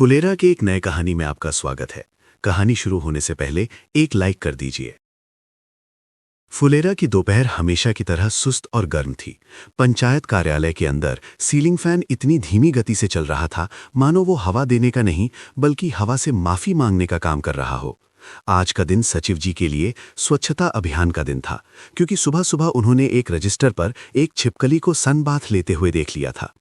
फुलेरा के एक नए कहानी में आपका स्वागत है। कहानी शुरू होने से पहले एक लाइक कर दीजिए। फुलेरा की दोपहर हमेशा की तरह सुस्त और गर्म थी। पंचायत कार्यालय के अंदर सीलिंग फैन इतनी धीमी गति से चल रहा था मानो वो हवा देने का नहीं बल्कि हवा से माफी मांगने का काम कर रहा हो। आज का दिन सचिव जी के लिए स्वच्छता अभियान का दिन था, क्योंकि सुबह सुबह उन्होंने एक रजिस्टर पर एक छिपकली को सन बाथ लेते हुए देख लिया था।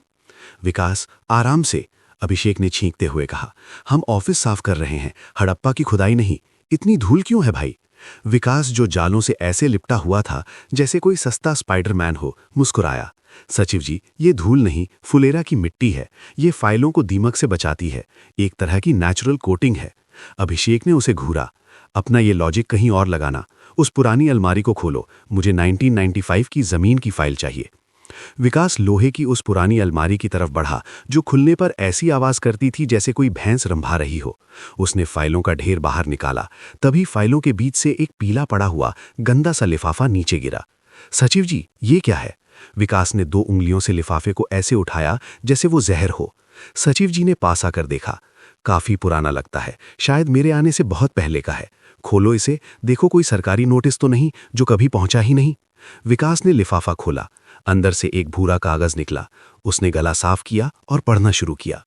विकास, आराम से, अभिषेक ने छींकते हुए कहा। हम ऑफिस साफ कर रहे हैं, हड़प्पा की खुदाई नहीं। इतनी धूल क्यों है भाई? विकास, जो जालों से ऐसे लिपटा हुआ था जैसे कोई सस्ता स्पाइडरमैन हो, मुस्कुराया। सचिव जी, ये धूल नहीं, फुलेरा की मिट्टी है। ये फाइलों को दीमक से बचाती है। एक तरह की नेचुरल कोटिंग है। अभिषेक ने उसे घूरा। अपना ये लॉजिक कहीं और लगाना। उस पुरानी अलमारी को खोलो, मुझे 1995 की जमीन की फाइल चाहिए। विकास लोहे की उस पुरानी अलमारी की तरफ बढ़ा जो खुलने पर ऐसी आवाज करती थी जैसे कोई भैंस रंभा रही हो। उसने फाइलों का ढेर बाहर निकाला। तभी फाइलों के बीच से एक पीला पड़ा हुआ गंदा सा लिफाफा नीचे गिरा। सचिव जी, ये क्या है? विकास ने 2 उंगलियों से लिफाफे को ऐसे उठाया जैसे वो जहर हो। सचिव जी ने पास आकर देखा। काफी पुराना लगता है, शायद मेरे आने से बहुत पहले का है। खोलो इसे, देखो कोई सरकारी नोटिस तो नहीं जो कभी पहुंचा ही नहीं। विकास ने लिफाफा खोला। अंदर से एक भूरा कागज निकला। उसने गला साफ किया और पढ़ना शुरू किया।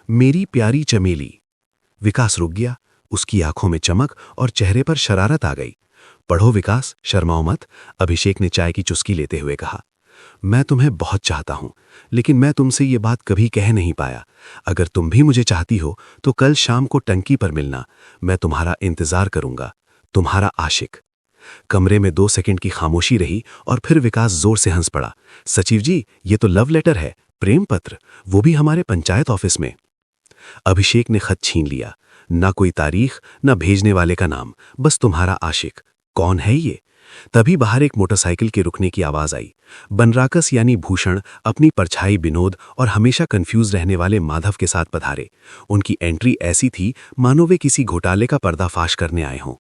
मेरी प्यारी चमेली। विकास रुक गया। उसकी आंखों में चमक और चेहरे पर शरारत आ गई। पढ़ो विकास, शर्माओ मत, अभिषेक ने चाय की चुस्की लेते हुए कहा। मैं तुम्हें बहुत चाहता हूं, लेकिन मैं तुमसे ये बात कभी कह नहीं पाया। अगर तुम भी मुझे चाहती हो तो कल शाम को टंकी पर मिलना। मैं तुम्हारा इंतजार करूंगा। तुम्हारा आशिक। कमरे में 2 सेकंड की खामोशी रही और फिर विकास जोर से हंस पड़ा। सचिव जी, ये तो लव लेटर है, प्रेम पत्र, वो भी हमारे पंचायत ऑफिस में। अभिषेक ने खत छीन लिया। ना कोई तारीख, ना भेजने वाले का नाम, बस तुम्हारा आशिक। कौन है ये? तभी बाहर एक मोटरसाइकिल के रुकने की आवाज आई। बनराकस यानी भूषण अपनी परछाई विनोद और हमेशा कंफ्यूज रहने वाले माधव के साथ पधारे। उनकी एंट्री ऐसी थी मानो वे किसी घोटाले का पर्दाफाश करने आए हों।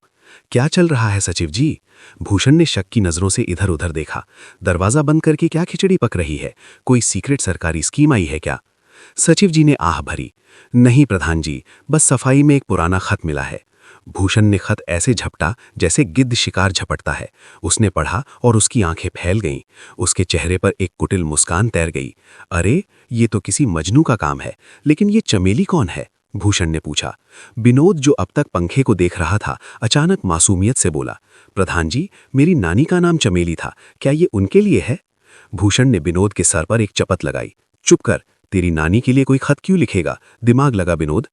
क्या चल रहा है सचिव जी? भूषण ने शक की नजरों से इधर उधर देखा। दरवाजा बंद करके क्या खिचड़ी पक रही है? कोई सीक्रेट सरकारी स्कीम आई है क्या? सचिव जी ने आह भरी। नहीं प्रधान जी, बस सफाई में एक पुराना खत मिला है। भूषण ने खत ऐसे झपटा जैसे गिद्ध शिकार झपटता है। उसने पढ़ा और उसकी आंखें फैल गईं। उसके चेहरे पर एक कुटिल मुस्कान तैर गई। अरे, ये तो किसी मजनू का काम है। लेकिन ये चमेली कौन है? भूषण ने पूछा। विनोद, जो अब तक पंखे को देख रहा था, अचानक मासूमियत से बोला। प्रधान जी, मेरी नानी का नाम चमेली था, क्या ये उनके लिए है? भूषण ने विनोद के सर पर एक चपत लगाई। चुप कर, तेरी नानी के लिए कोई खत क्यों लिखेगा? दिमाग लगा विनोद।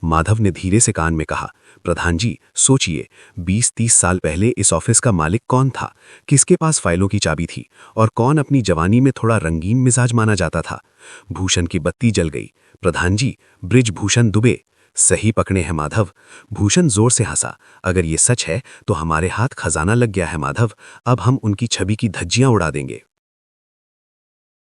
माधव ने धीरे से कान में कहा। प्रधान जी, सोचिए, 20-30 साल पहले इस ऑफिस का मालिक कौन था? किसके पास फाइलों की चाबी थी? और कौन अपनी जवानी में थोड़ा रंगीन मिजाज माना जाता था? भूषण की बत्ती जल गई। प्रधान जी, बृजभूषण दुबे। सही पकड़े हैं माधव। भूषण जोर से हंसा। अगर ये सच है तो हमारे हाथ खजाना लग गया है माधव। अब हम उनकी छवि की धज्जियां उड़ा देंगे।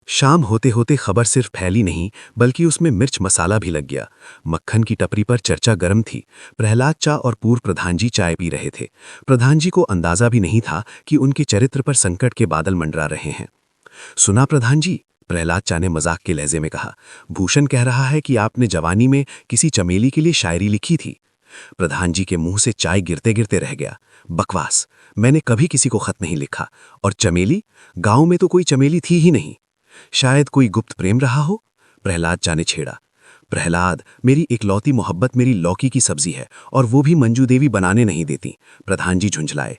शाम होते होते खबर सिर्फ फैली नहीं बल्कि उसमें मिर्च मसाला भी लग गया। मक्खन की टपरी पर चर्चा गर्म थी। प्रहलाद चा और पूर्व प्रधान जी चाय पी रहे थे। प्रधान जी को अंदाजा भी नहीं था कि उनके चरित्र पर संकट के बादल मंडरा रहे हैं। सुना प्रधान जी, प्रहलाद चा ने मजाक के लहजे में कहा। भूषण कह रहा है कि आपने जवानी में किसी चमेली के लिए शायरी लिखी थी। प्रधान जी के मुंह से चाय गिरते गिरते रह गया। बकवास, मैंने कभी किसी को खत नहीं लिखा। और चमेली? गांव में तो कोई चमेली थी ही नहीं। शायद कोई गुप्त प्रेम रहा हो? प्रहलाद चा ने छेड़ा। प्रहलाद, मेरी इकलौती मोहब्बत मेरी लौकी की सब्जी है, और वो भी मंजू देवी बनाने नहीं देती। प्रधान जी झुंझलाए।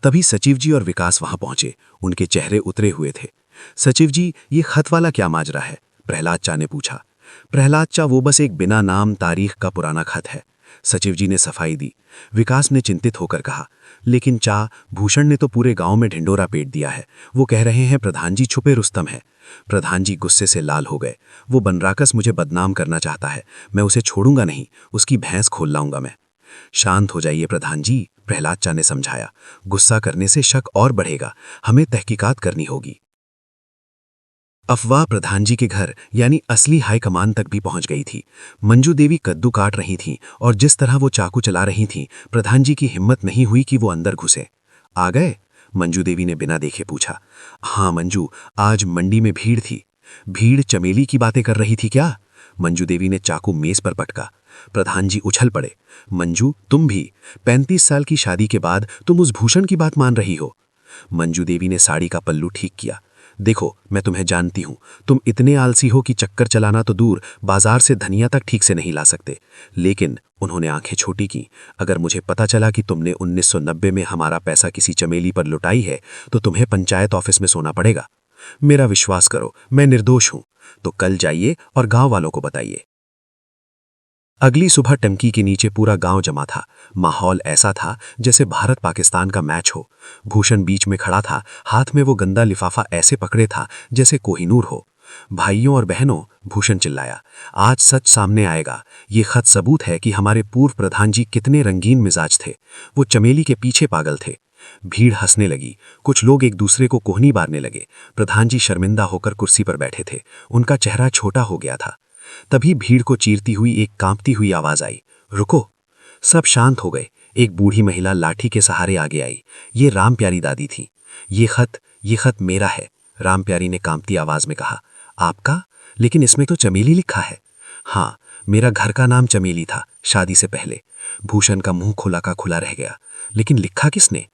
तभी सचिव जी और विकास वहां पहुंचे। उनके चेहरे उतरे हुए थे। सचिव जी, ये खत वाला क्या माजरा है? प्रहलाद चा ने पूछा। प्रहलाद चा, वो बस एक बिना नाम तारीख का पुराना खत है। सचिव जी ने सफाई दी। विकास ने चिंतित होकर कहा। लेकिन चा, भूषण ने तो पूरे गांव में ढिंडोरा पीट दिया है। वो कह रहे हैं प्रधान जी छुपे रुस्तम है। प्रधान जी गुस्से से लाल हो गए। वो बनराकस मुझे बदनाम करना चाहता है। मैं उसे छोड़ूंगा नहीं, उसकी भैंस खोल लाऊंगा मैं। शांत हो जाइए प्रधान जी, प्रहलाद चा ने समझाया। गुस्सा करने से शक और बढ़ेगा। हमें तहकीकात करनी होगी। अफवाह प्रधान जी के घर यानी असली हाईकमान तक भी पहुंच गई थी। मंजू देवी कद्दू काट रही थीं और जिस तरह वो चाकू चला रही थीं, प्रधान जी की हिम्मत नहीं हुई कि वो अंदर घुसे। आ गए? मंजू देवी ने बिना देखे पूछा। हाँ मंजू, आज मंडी में भीड़ थी। भीड़ चमेली की बातें कर रही थी क्या? मंजू देवी ने चाकू मेज पर पटका। प्रधान जी उछल पड़े। मंजू, तुम भी 35 साल की शादी के बाद तुम उस भूषण की बात मान रही हो? मंजू देवी ने साड़ी का पल्लू ठीक किया। देखो, मैं तुम्हें जानती हूं, तुम इतने आलसी हो कि चक्कर चलाना तो दूर, बाजार से धनिया तक ठीक से नहीं ला सकते। लेकिन उन्होंने आंखें छोटी की, अगर मुझे पता चला कि तुमने 1990 में हमारा पैसा किसी चमेली पर लुटाई है तो तुम्हें पंचायत ऑफिस में सोना पड़ेगा। मेरा विश्वास करो, मैं निर्दोष हूं। तो कल जाइए और गांव वालों को बताइए। अगली सुबह टंकी के नीचे पूरा गांव जमा था। माहौल ऐसा था जैसे भारत पाकिस्तान का मैच हो। भूषण बीच में खड़ा था, हाथ में वो गंदा लिफाफा ऐसे पकड़े था जैसे कोहिनूर हो। भाइयों और बहनों, भूषण चिल्लाया, आज सच सामने आएगा। ये खत सबूत है कि हमारे पूर्व प्रधान जी कितने रंगीन मिजाज थे। वो चमेली के पीछे पागल थे। भीड़ हंसने लगी। कुछ लोग एक दूसरे को कोहनी बारने लगे। प्रधान जी शर्मिंदा होकर कुर्सी पर बैठे थे। उनका चेहरा छोटा हो गया था। तभी भीड़ को चीरती हुई एक कांपती हुई आवाज आई, रुको। सब शांत हो गए। एक बूढ़ी महिला लाठी के सहारे आगे आई। ये राम प्यारी दादी थी। ये खत मेरा है, राम प्यारी ने कांपती आवाज में कहा। आपका? लेकिन इसमें तो चमेली लिखा है। हाँ, मेरा घर का नाम चमेली था, शादी से पहले। भूषण का मुंह खुला का खुला रह गया। लेकिन लिखा किसने?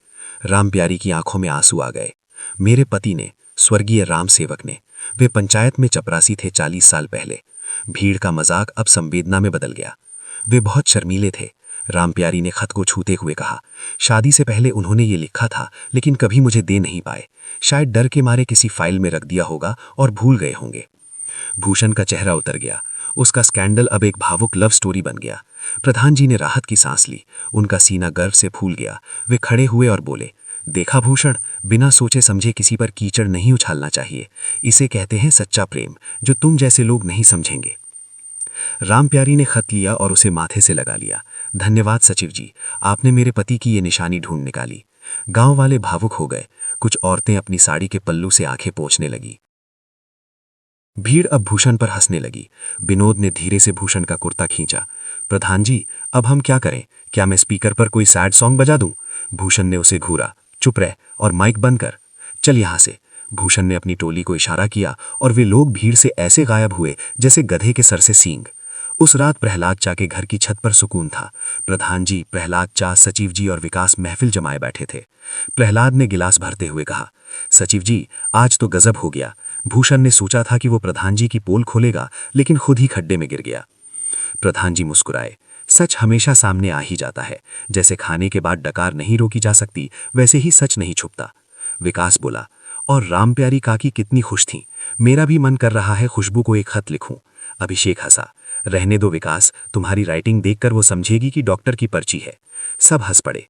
राम प्यारी की आंखों में आंसू आ गए। मेरे पति ने, स्वर्गीय राम सेवक ने। वे पंचायत में चपरासी थे 40 साल पहले। भीड़ का मजाक अब संवेदना में बदल गया। वे बहुत शर्मीले थे। राम प्यारी ने खत को छूते हुए कहा, शादी से पहले उन्होंने ये लिखा था, लेकिन कभी मुझे दे नहीं पाए। शायद डर के मारे किसी फाइल में रख दिया होगा और भूल गए होंगे। भूषण का चेहरा उतर गया। उसका स्कैंडल अब एक भावुक लव स्टोरी बन गया। प्रधान जी ने राहत की सांस ली। उनका सीना गर्व से फूल गया। वे खड़े हुए और बोले, देखा भूषण, बिना सोचे समझे किसी पर कीचड़ नहीं उछालना चाहिए। इसे कहते हैं सच्चा प्रेम, जो तुम जैसे लोग नहीं समझेंगे। राम प्यारी ने खत लिया और उसे माथे से लगा लिया। धन्यवाद सचिव जी, आपने मेरे पति की ये निशानी ढूंढ निकाली। गांव वाले भावुक हो गए। कुछ औरतें अपनी साड़ी के पल्लू से आंखें पोंछने लगी। भीड़ अब भूषण पर हंसने लगी। विनोद ने धीरे से भूषण का कुर्ता खींचा। प्रधान जी, अब हम क्या करें? क्या मैं स्पीकर पर कोई सैड सॉन्ग बजा दूं? भूषण ने उसे घूरा। चुप रह और माइक बंद कर। चल यहां से। भूषण ने अपनी टोली को इशारा किया और वे लोग भीड़ से ऐसे गायब हुए जैसे गधे के सर से सींग। उस रात प्रहलाद चा के घर की छत पर सुकून था। प्रधान जी, प्रहलाद चा, सचिव जी और विकास महफिल जमाए बैठे थे। प्रहलाद ने गिलास भरते हुए कहा, सचिव जी, आज तो गजब हो गया। भूषण ने सोचा था कि वो प्रधान जी की पोल खोलेगा, लेकिन खुद ही खड्डे में गिर गया। प्रधान जी मुस्कुराए। सच हमेशा सामने आ ही जाता है। जैसे खाने के बाद डकार नहीं रोकी जा सकती, वैसे ही सच नहीं छुपता। विकास बोला, और राम प्यारी काकी कितनी खुश थीं। मेरा भी मन कर रहा है खुशबू को एक खत लिखूं। अभिषेक हंसा। रहने दो विकास, तुम्हारी राइटिंग देखकर वो समझेगी कि डॉक्टर की पर्ची है। सब हंस पड़े।